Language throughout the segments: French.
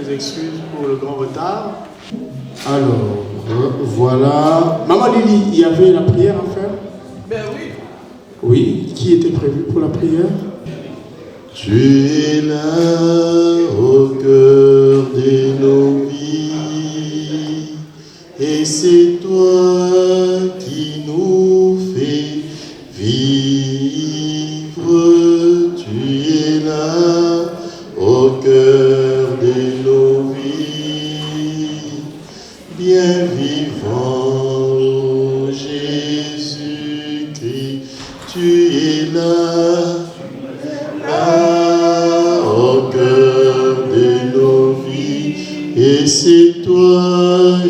mes excuses pour le grand retard. Alors, voilà. Maman Lily, il y avait la prière à faire? Ben oui. Oui, qui était prévu pour la prière? Tu es là au cœur de nos vies, et c'est toi qui nous fais vivre. Tu es là au cœur de nos vies, bien vivant, Jésus-Christ. Tu es là au cœur de nos vies, et c'est toi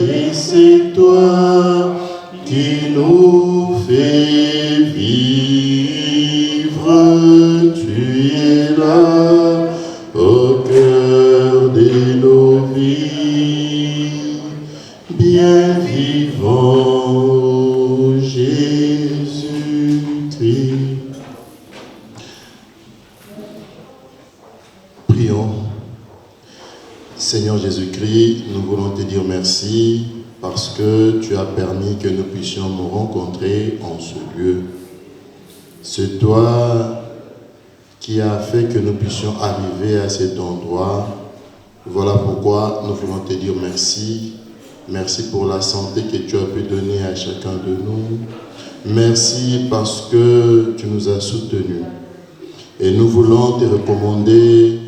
qui nous fais vivre. Tu es là au cœur de nos vies, bien vivant, Jésus-Christ. Prions. Seigneur Jésus-Christ, nous voulons te dire merci parce que tu as permis que nous puissions nous rencontrer en ce lieu. C'est toi qui as fait que nous puissions arriver à cet endroit. Voilà pourquoi nous voulons te dire merci. Merci pour la santé que tu as pu donner à chacun de nous. Merci parce que tu nous as soutenus. Et nous voulons te recommander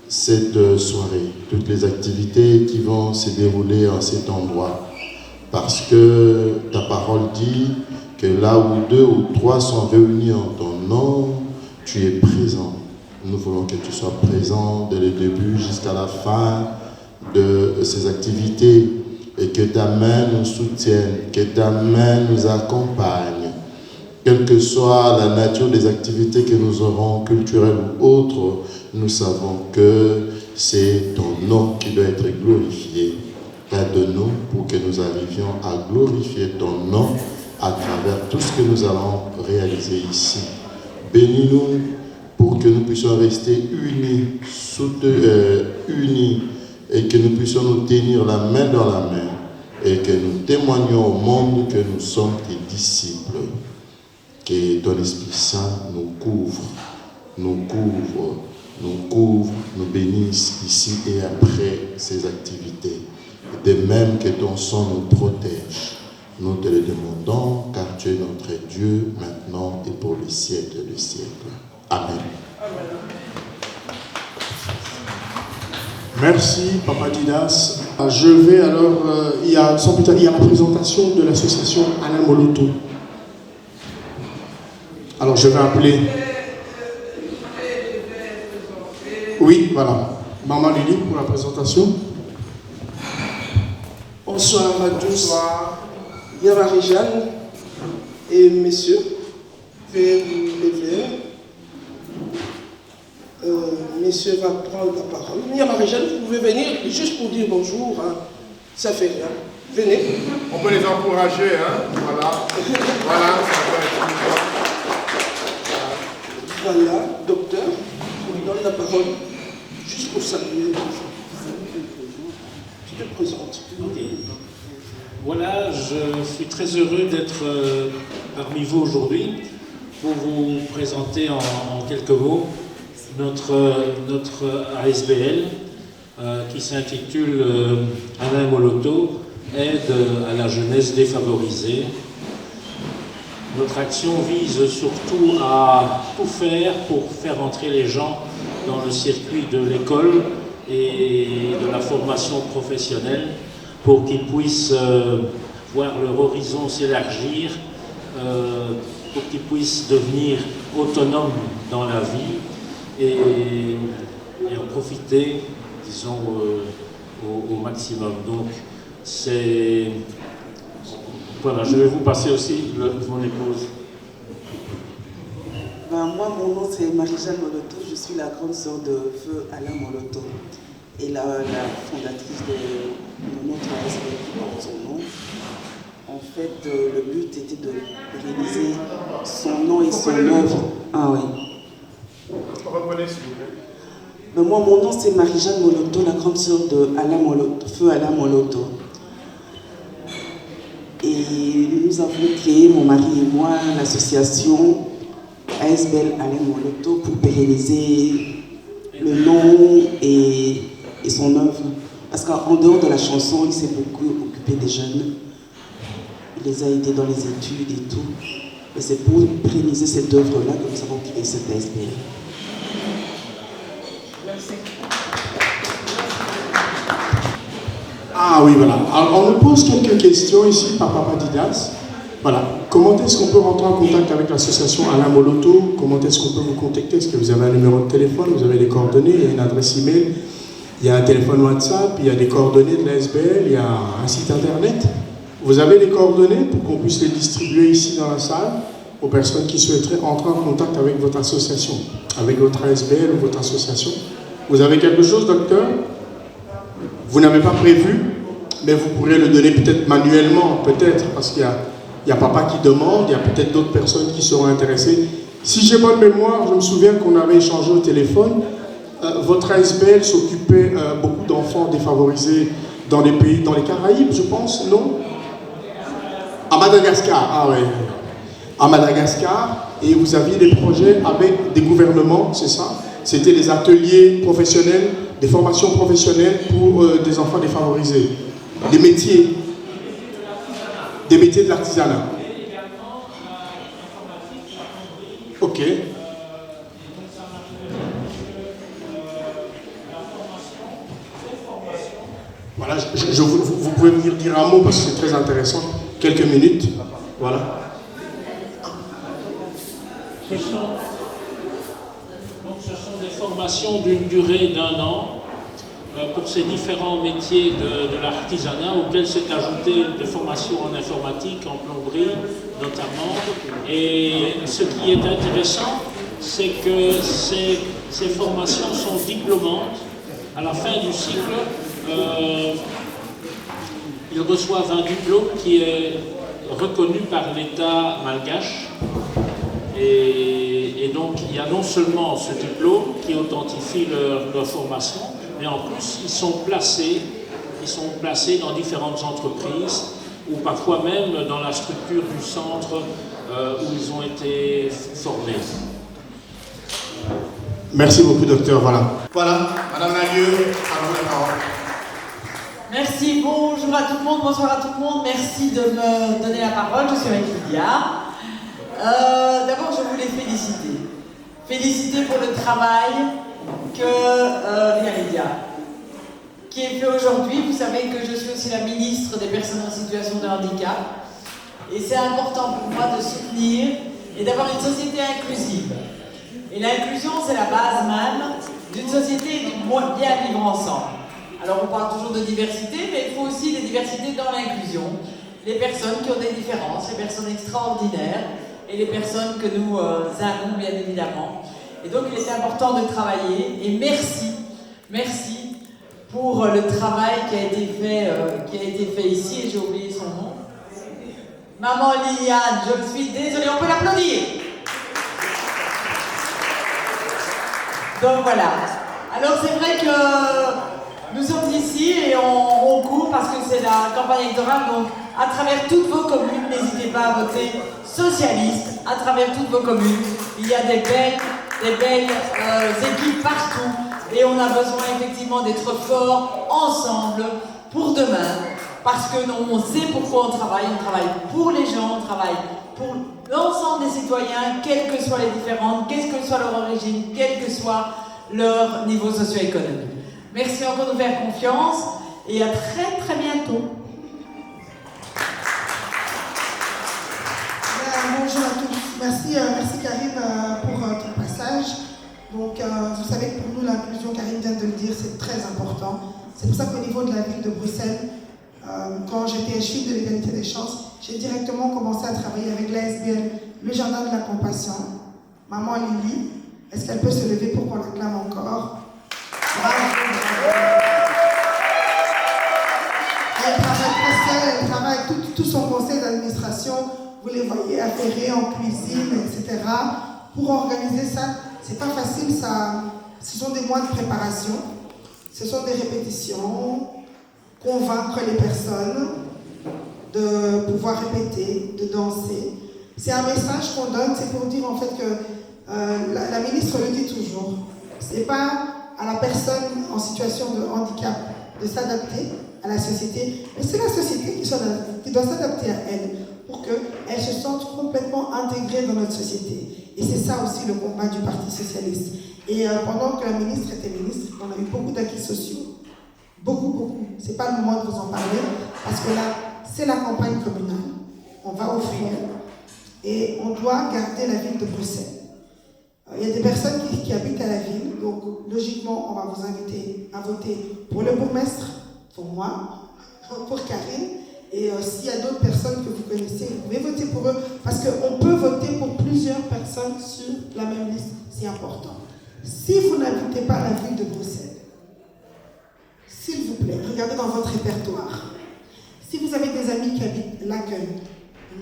cette soirée, toutes les activités qui vont se dérouler en cet endroit. Parce que ta parole dit que là où 2 ou 3 sont réunis en ton nom, tu es présent. Nous voulons que tu sois présent dès le début jusqu'à la fin de ces activités et que ta main nous soutienne, que ta main nous accompagne. Quelle que soit la nature des activités que nous aurons, culturelles ou autres, nous savons que c'est ton nom qui doit être glorifié. Aide-nous pour que nous arrivions à glorifier ton nom à travers tout ce que nous allons réaliser ici. Bénis-nous pour que nous puissions rester unis, unis, et que nous puissions nous tenir la main dans la main, et que nous témoignions au monde que nous sommes tes disciples. Que ton Esprit Saint nous couvre, nous bénisse ici et après ces activités. De même que ton sang nous protège. Nous te le demandons car tu es notre Dieu maintenant et pour les siècles des siècles. Amen. Merci, Papa Didas. Je vais alors, il y a la présentation de l'association Alain Moloto. Alors je vais appeler. Oui, voilà. Maman Lily pour la présentation. Bonsoir à tous. Bien Marie-Jeanne et messieurs, veuillez vous lever. Messieurs va prendre la parole. Bien Marie-Jeanne, vous pouvez venir juste pour dire bonjour. Hein. Ça fait rien. Venez. On peut les encourager, hein. Voilà. Voilà, ça va être Voilà, docteur, on lui donne la parole juste pour saluer. Tu te présentes. Voilà, je suis très heureux d'être parmi vous aujourd'hui pour vous présenter en quelques mots notre ASBL qui s'intitule Alain Moloto, aide à la jeunesse défavorisée. Notre action vise surtout à tout faire pour faire entrer les gens dans le circuit de l'école et de la formation professionnelle pour qu'ils puissent voir leur horizon s'élargir, pour qu'ils puissent devenir autonomes dans la vie et en profiter, disons, au maximum. Donc, c'est... Voilà, je vais vous passer aussi mon épouse. Moi, mon nom c'est Marie-Jeanne Moloto, je suis la grande sœur de feu Alain Moloto et la fondatrice de notre ASBL qui porte son nom. En fait, le but était de réaliser son nom et son œuvre. Ah oui. Reprenez s'il vous plaît. Ben moi, mon nom, c'est Marie-Jeanne Moloto, la grande sœur de Feu Alain Moloto. Et nous avons créé, mon mari et moi, l'association ASBL Alain Moloto pour pérenniser le nom et son œuvre. Parce qu'en dehors de la chanson, il s'est beaucoup occupé des jeunes. Il les a aidés dans les études et tout. Et c'est pour pérenniser cette œuvre-là que nous avons créé cette ASBL. Merci. Ah oui, voilà. Alors, on me pose quelques questions ici par Papa Didas. Voilà. Comment est-ce qu'on peut rentrer en contact avec l'association Alain Moloto? Comment est-ce qu'on peut vous contacter? Est-ce que vous avez un numéro de téléphone? Vous avez des coordonnées? Il y a une adresse email? Il y a un téléphone WhatsApp? Il y a des coordonnées de l'ASBL? Il y a un site internet? Vous avez les coordonnées pour qu'on puisse les distribuer ici dans la salle aux personnes qui souhaiteraient entrer en contact avec votre association, avec votre ASBL ou votre association? Vous avez quelque chose, docteur? Vous n'avez pas prévu, mais vous pourrez le donner peut-être manuellement, peut-être, parce qu'il y a papa qui demande, il y a peut-être d'autres personnes qui seront intéressées. Si j'ai bonne mémoire, je me souviens qu'on avait échangé au téléphone. Votre ASBL s'occupait beaucoup d'enfants défavorisés dans les pays, dans les Caraïbes, je pense, non? À Madagascar, ah ouais. À Madagascar, et vous aviez des projets avec des gouvernements, c'est ça? C'était des ateliers professionnels, des formations professionnelles pour des enfants défavorisés. Des métiers de l'artisanat. Ok. Voilà, vous pouvez venir dire un mot parce que c'est très intéressant. Quelques minutes. Voilà. Ce sont des formations d'une durée d'1 an pour ces différents métiers de l'artisanat auxquels s'est ajouté des formations en informatique, en plomberie notamment. Et ce qui est intéressant, c'est que ces formations sont diplômantes. À la fin du cycle, ils reçoivent un diplôme qui est reconnu par l'État malgache. Et donc, il y a non seulement ce diplôme qui authentifie leur formation, mais en plus, ils sont placés dans différentes entreprises ou parfois même dans la structure du centre où ils ont été formés. Merci beaucoup, docteur. Voilà. Voilà, Madame Lalieu, à vous la parole. Merci, bonjour à tout le monde, bonsoir à tout le monde. Merci de me donner la parole. Je suis avec Lydia. D'abord, je voulais féliciter. Féliciter pour le travail qui est fait aujourd'hui. Vous savez que je suis aussi la ministre des personnes en situation de handicap. Et c'est important pour moi de soutenir et d'avoir une société inclusive. Et l'inclusion, c'est la base même d'une société et du bien vivre ensemble. Alors, on parle toujours de diversité, mais il faut aussi des diversités dans l'inclusion. Les personnes qui ont des différences, les personnes extraordinaires, et les personnes que nous avons, bien évidemment. Et donc, il est important de travailler. Et merci pour le travail qui a été fait ici, et j'ai oublié son nom. Maman Liliane, je suis désolée, on peut l'applaudir. Donc voilà. Alors, c'est vrai que nous sommes ici et on court parce que c'est la campagne électorale, donc à travers toutes vos communes, n'hésitez pas à voter socialiste, à travers toutes vos communes. Il y a des belles équipes partout et on a besoin effectivement d'être forts ensemble pour demain, parce que on sait pourquoi on travaille pour les gens, on travaille pour l'ensemble des citoyens, quelles que soient les différences, quelle que soit leur origine, quel que soit leur niveau socio-économique. Merci encore de nous faire confiance et à très très bientôt. Bonjour à tous. Merci Karine pour ton passage. Donc vous savez que pour nous l'inclusion, Karine vient de le dire, c'est très important. C'est pour ça qu'au niveau de la ville de Bruxelles, quand j'étais échevine de l'égalité des chances, j'ai directement commencé à travailler avec l'ASBL, le jardin de la compassion. Maman Lily, est-ce qu'elle peut se lever pour qu'on l'acclame encore? Elle travaille très seule, elle travaille avec tout son conseil d'administration. Vous les voyez affairés en cuisine, etc. Pour organiser ça, c'est pas facile, ça Ce sont des mois de préparation, ce sont des répétitions, convaincre les personnes de pouvoir répéter, de danser. C'est un message qu'on donne, c'est pour dire en fait que la ministre le dit toujours, ce n'est pas à la personne en situation de handicap de s'adapter à la société, mais c'est la société qui doit s'adapter à elle pour qu'elle se sente complètement intégrée dans notre société. Et c'est ça aussi le combat du Parti Socialiste. Et pendant que la ministre était ministre, on a eu beaucoup d'acquis sociaux. Beaucoup. C'est pas le moment de vous en parler, parce que là, c'est la campagne communale. On va offrir et on doit garder la ville de Bruxelles. Il y a des personnes qui habitent à la ville, donc logiquement, on va vous inviter à voter pour le bourgmestre, pour moi, pour Karine, et s'il y a d'autres personnes que vous connaissez, vous pouvez voter pour eux, parce qu'on peut voter pour plusieurs personnes sur la même liste, c'est important. Si vous n'habitez pas la ville de Bruxelles, s'il vous plaît, regardez dans votre répertoire. Si vous avez des amis qui habitent Laken,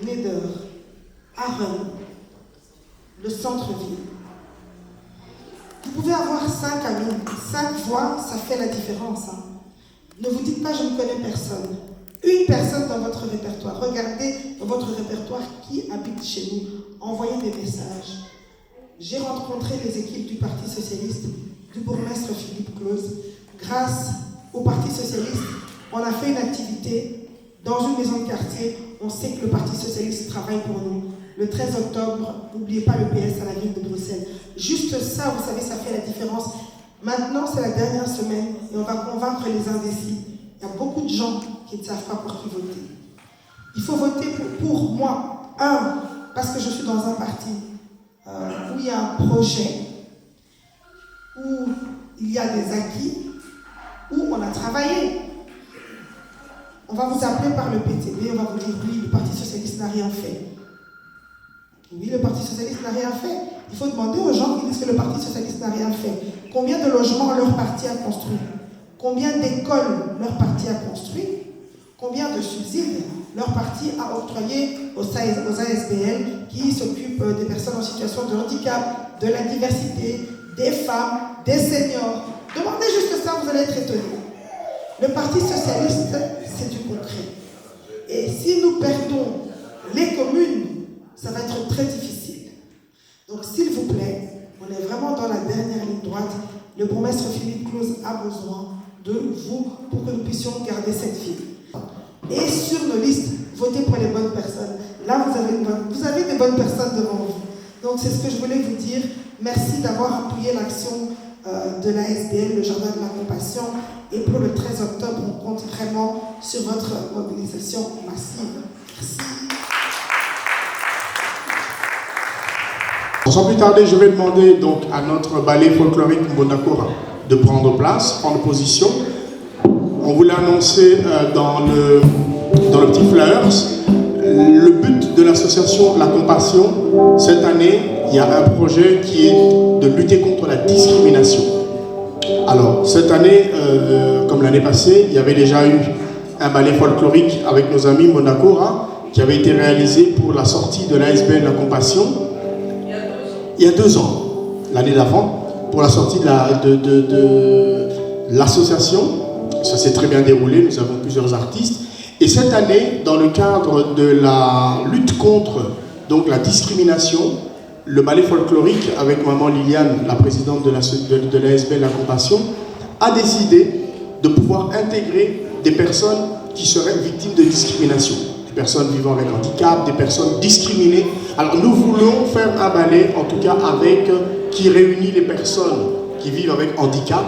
Neder, Arren, le centre-ville, vous pouvez avoir 5 amis. 5 voix, ça fait la différence. Hein. Ne vous dites pas, je ne connais personne. Une personne dans votre répertoire. Regardez dans votre répertoire qui habite chez nous. Envoyez des messages. J'ai rencontré les équipes du Parti Socialiste, du bourgmestre Philippe Claus. Grâce au Parti Socialiste, on a fait une activité dans une maison de quartier. On sait que le Parti Socialiste travaille pour nous. Le 13 octobre, n'oubliez pas le PS à la ville de Bruxelles. Juste ça, vous savez, ça fait la différence. Maintenant, c'est la dernière semaine et on va convaincre les indécis. Il y a beaucoup de gens qui ne savent pas pour qui voter. Il faut voter pour moi. Parce que je suis dans un parti où il y a un projet, où il y a des acquis, où on a travaillé. On va vous appeler par le PTB, on va vous dire oui, le Parti Socialiste n'a rien fait. Oui, le Parti Socialiste n'a rien fait. Il faut demander aux gens qui disent que le Parti Socialiste n'a rien fait. Combien de logements leur parti a construit? Combien d'écoles leur parti a construit? Combien de subsides leur parti a octroyé aux ASBL qui s'occupent des personnes en situation de handicap, de la diversité, des femmes, des seniors? Demandez juste ça, vous allez être étonnés. Le Parti Socialiste, c'est du concret. Et si nous perdons les communes, ça va être très difficile. Donc, s'il vous plaît, on est vraiment dans la dernière ligne droite. Le bourgmestre Philippe Claus a besoin de vous pour que nous puissions garder cette ville. Et sur nos listes, votez pour les bonnes personnes. Là, vous avez des bonnes personnes devant vous. Donc, c'est ce que je voulais vous dire. Merci d'avoir appuyé l'action de la SBL, le Jardin de la Compassion. Et pour le 13 octobre, on compte vraiment sur votre mobilisation massive. Merci. Sans plus tarder, je vais demander donc à notre ballet folklorique Mbonakora de prendre place, prendre position. On vous l'a annoncé dans le petit Fleurs. Le but de l'association La Compassion, cette année, il y a un projet qui est de lutter contre la discrimination. Alors, cette année, comme l'année passée, il y avait déjà eu un ballet folklorique avec nos amis Mbonakora qui avait été réalisé pour la sortie de l'ASBL La Compassion. Il y a 2 ans, l'année d'avant, pour la sortie de l'association. Ça s'est très bien déroulé, nous avons plusieurs artistes. Et cette année, dans le cadre de la lutte contre donc, la discrimination, le ballet folklorique, avec maman Liliane, la présidente de l'ASBL La Compassion, a décidé de pouvoir intégrer des personnes qui seraient victimes de discrimination. Des personnes vivant avec handicap, des personnes discriminées. Alors nous voulons faire un ballet, en tout cas qui réunit les personnes qui vivent avec handicap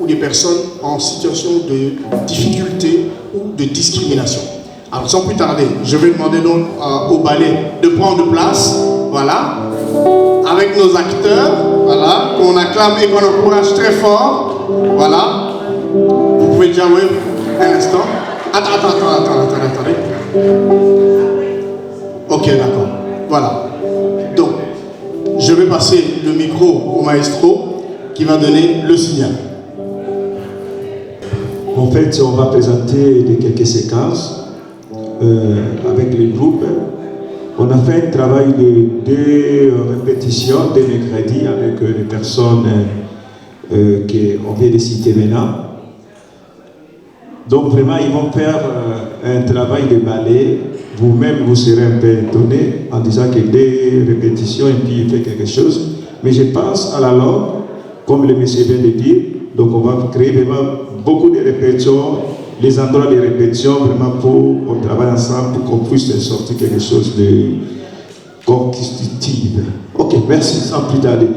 ou des personnes en situation de difficulté ou de discrimination. Alors sans plus tarder, je vais demander donc au ballet de prendre place, voilà, avec nos acteurs, voilà, qu'on acclame et qu'on encourage très fort, voilà. Vous pouvez déjà jouer un instant. Attendez. Ok, d'accord. Voilà. Donc, je vais passer le micro au maestro qui va donner le signal. En fait, on va présenter quelques séquences avec le groupe. On a fait un travail de 2 répétitions, 2 mercredis avec les personnes qu'on vient de citer maintenant. Donc vraiment, ils vont faire un travail de ballet. Vous-même, vous serez un peu étonné en disant que des répétitions et puis il fait quelque chose. Mais je pense à la langue, comme le monsieur vient de dire. Donc on va créer vraiment beaucoup de répétitions, les endroits de répétition, vraiment pour qu'on travaille ensemble, pour qu'on puisse sortir quelque chose de constitutif. Ok, merci, sans plus tarder.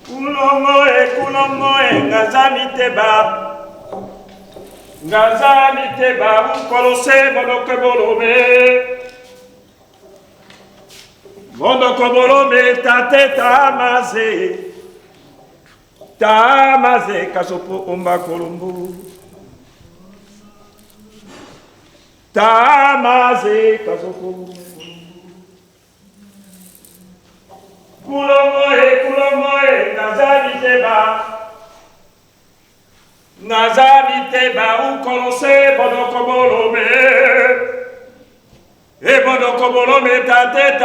Kulomoe, Ngazami teba, ukolose, Monokobolome, tate tamaze, kasopo omba kolombo. Tamaze, kasopo. Kulomoe, Nazami teba, ukolose, bonokobolome. E bonokobolome, tate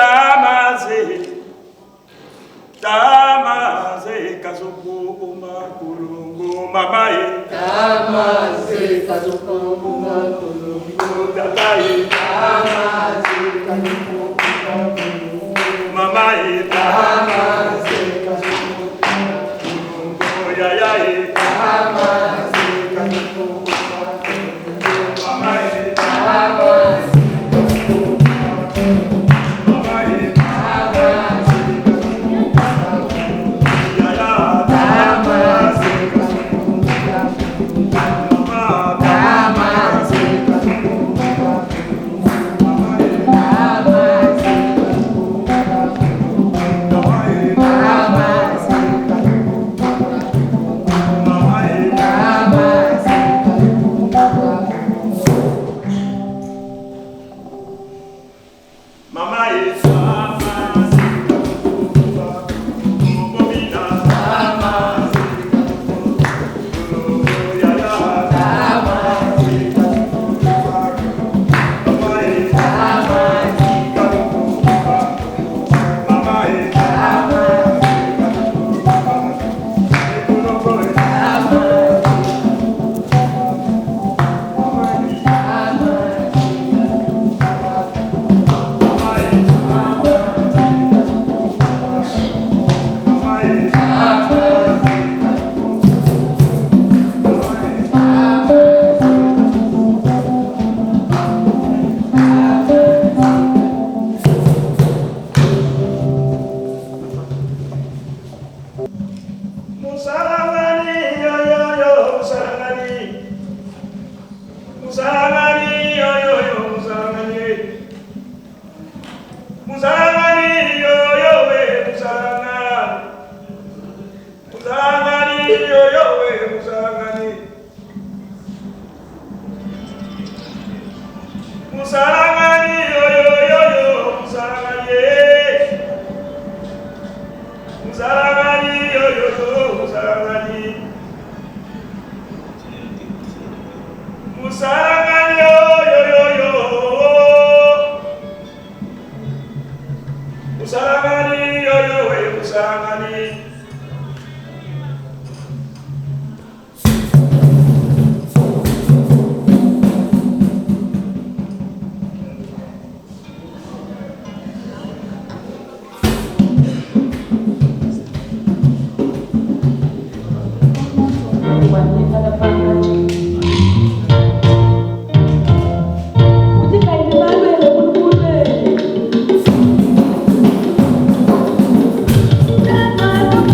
tamaze, kasopo omba kolombo. Mamae. Tamaze, kasopo omba kolombo. Tatae. Tamaze, kasopo omba kolombo. Mamae. Tamaze, kasopo omba kolombo. Yayae. Tamaze, kasopo omba kolombo. Mamae. Tamaze. Thank you.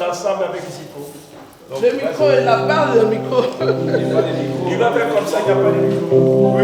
ensemble avec Zico. Donc, le micro est là-bas, le micro. Il va faire comme ça, il n'y a pas de micro.